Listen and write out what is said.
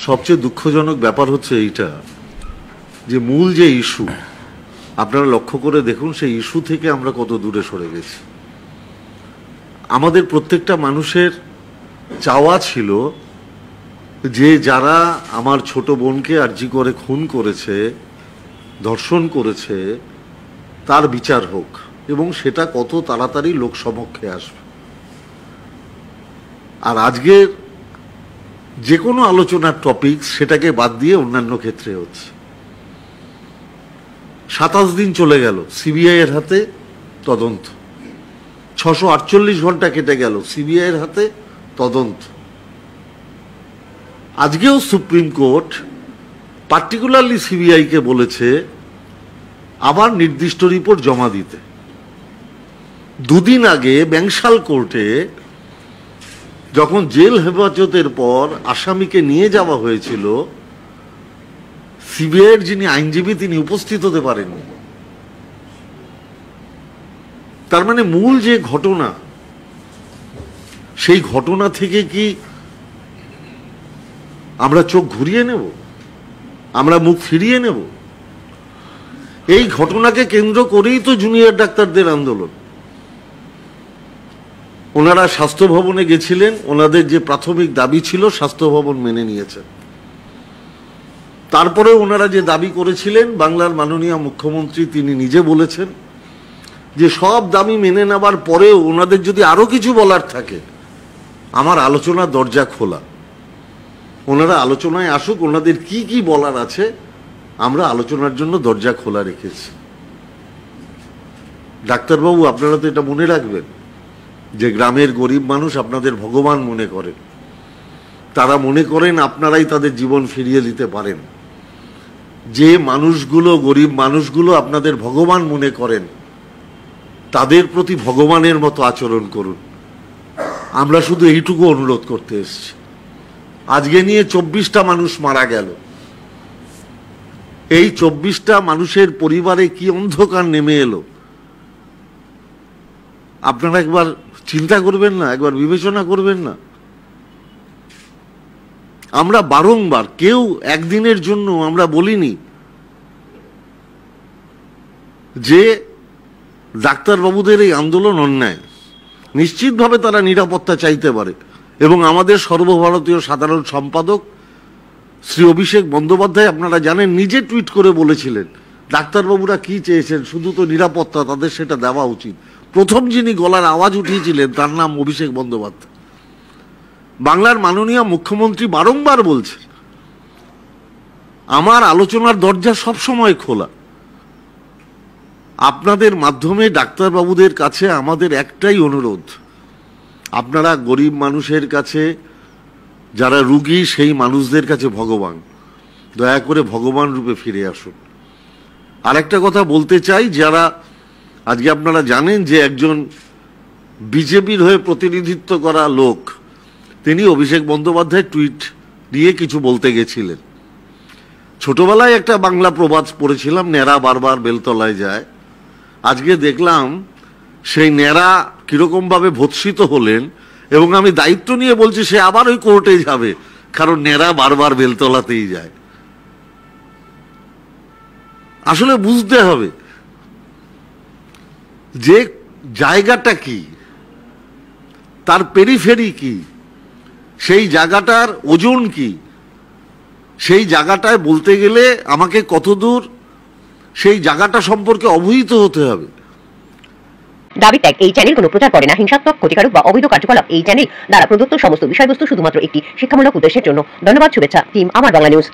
সবচেয়ে দুঃখজনক ব্যাপার হচ্ছে এইটা যে মূল যে ইস্যু আপনারা লক্ষ্য করে দেখুন, সেই ইস্যু থেকে আমরা কত দূরে সরে গেছি। আমাদের প্রত্যেকটা মানুষের চাওয়া ছিল যে যারা আমার ছোট বোনকে আর্জি করে খুন করেছে, ধর্ষণ করেছে, তার বিচার হোক এবং সেটা কত তাড়াতাড়ি লোক সমক্ষে আসবে। আর আজকের যে কোনো আলোচনার টপিক সেটাকে বাদ দিয়ে অন্যান্য ক্ষেত্রে হচ্ছে। 27 দিন চলে গেল, সিবিআই এর হাতে তদন্ত। 648 ঘন্টা কেটে গেল, সিবিআই এর হাতে তদন্ত। আজকেও সুপ্রিম কোর্ট পার্টিকুলারলি সিবিআইকে বলেছে আবার নির্দিষ্ট রিপোর্ট জমা দিতে। দুদিন আগে ব্যাংশাল কোর্টে যখন জেল হেফাজতের পর আসামিকে নিয়ে যাওয়া হয়েছিল, সিবিআইয়ের যিনি আইনজীবী তিনি উপস্থিত হতে পারেননি। তার মানে মূল যে ঘটনা, সেই ঘটনা থেকে কি আমরা চোখ ঘুরিয়ে নেব, আমরা মুখ ফিরিয়ে নেব? এই ঘটনাকে কেন্দ্র করেই তো জুনিয়র ডাক্তারদের আন্দোলন। ওনারা স্বাস্থ্য ভবনে গেছিলেন, ওনাদের যে প্রাথমিক দাবি ছিল স্বাস্থ্য ভবন মেনে নিয়েছেন। তারপরে ওনারা যে দাবি করেছিলেন, বাংলার মাননীয় মুখ্যমন্ত্রী তিনি নিজে বলেছেন যে সব দাবি মেনে নেবার পরেও ওনাদের যদি আরো কিছু বলার থাকে, আমার আলোচনার দরজা খোলা। ওনারা আলোচনায় আসুক, ওনাদের কি কি বলার আছে আমরা আলোচনার জন্য দরজা খোলা রেখেছি। ডাক্তারবাবু, আপনারা তো এটা মনে রাখবেন যে গ্রামের গরিব মানুষ আপনাদের ভগবান মনে করেন। তারা মনে করেন আপনারাই তাদের জীবন ফিরিয়ে দিতে পারেন। যে মানুষগুলো, গরিব মানুষগুলো আপনাদের ভগবান মনে করেন, তাদের প্রতি ভগবানের মতো আচরণ করুন। আমরা শুধু এইটুকু অনুরোধ করতে এসেছি। আজকে নিয়ে 24টা মানুষ মারা গেল। এই 24টা মানুষের পরিবারে কি অন্ধকার নেমে এলো আপনারা একবার চিন্তা করবেন না, একবার বিবেচনা করবেন না? আমরা বারংবার, কেউ একদিনের জন্য আমরা বলিনি যে ডাক্তারবাবুদের এই আন্দোলন অন্যায়। নিশ্চিতভাবে তারা নিরাপত্তা চাইতে পারে এবং আমাদের সর্বভারতীয় সাধারণ সম্পাদক শ্রী অভিষেক বন্দ্যোপাধ্যায় আপনারা জানেন নিজে টুইট করে বলেছিলেন ডাক্তারবাবুরা কি চেয়েছেন, শুধু তো নিরাপত্তা, তাদের সেটা দেওয়া উচিত। প্রথম যিনি গলার আওয়াজ উঠিয়েছিলেন তার নাম অভিষেক বন্দ্যোপাধ্যায়। বাংলার মাননীয় মুখ্যমন্ত্রী বারংবার বলছেন আমার আলোচনার দরজা সবসময় খোলা। আপনাদের মাধ্যমে ডাক্তারবাবুদের কাছে আমাদের একটাই অনুরোধ, আপনারা গরিব মানুষের কাছে, যারা রুগী সেই মানুষদের কাছে ভগবান, দয়া করে ভগবান রূপে ফিরে আসুন। আর একটা কথা বলতে চাই, যারা আজকে আপনারা জানেন যে একজন বিজেপির হয়ে প্রতিনিধিত্ব করা লোক, তিনি অভিষেক বন্দ্যোপাধ্যায় টুইট দিয়ে কিছু বলতে গেছিলেন। ছোটবেলায় একটা বাংলা প্রবাদ পড়েছিলাম, ন্যাড়া বারবার বেলতলায় যায়। আজকে দেখলাম সেই ন্যাড়া কিরকম ভাবে ভৎসিত হলেন এবং আমি দায়িত্ব নিয়ে বলছি সে আবার ওই কোর্টে যাবে, কারণ ন্যাড়া বারবার বেলতলাতেই যায়। আসলে বুঝতে হবে যে জায়গাটা কি, তার পেরিফেরি কি, সেই জায়গাটার ওজন কি, সেই জায়গাটায় বলতে গেলে আমাকে কতদূর সেই জায়গাটা সম্পর্কে অবহিত হতে হবে। দাবি ত্যাগ এই চ্যানেল কোনো প্রচার করে না হিংসাত্মক, ক্ষতিকারক বা অবৈধ কার্যকলাপ এই চ্যানেল দ্বারা প্রদত্ত সমস্ত বিষয়বস্তু শুধুমাত্র একটি শিক্ষামূলক উদ্দেশ্যের জন্য। ধন্যবাদ। শুভেচ্ছা টিম আমার বাংলা নিউজ।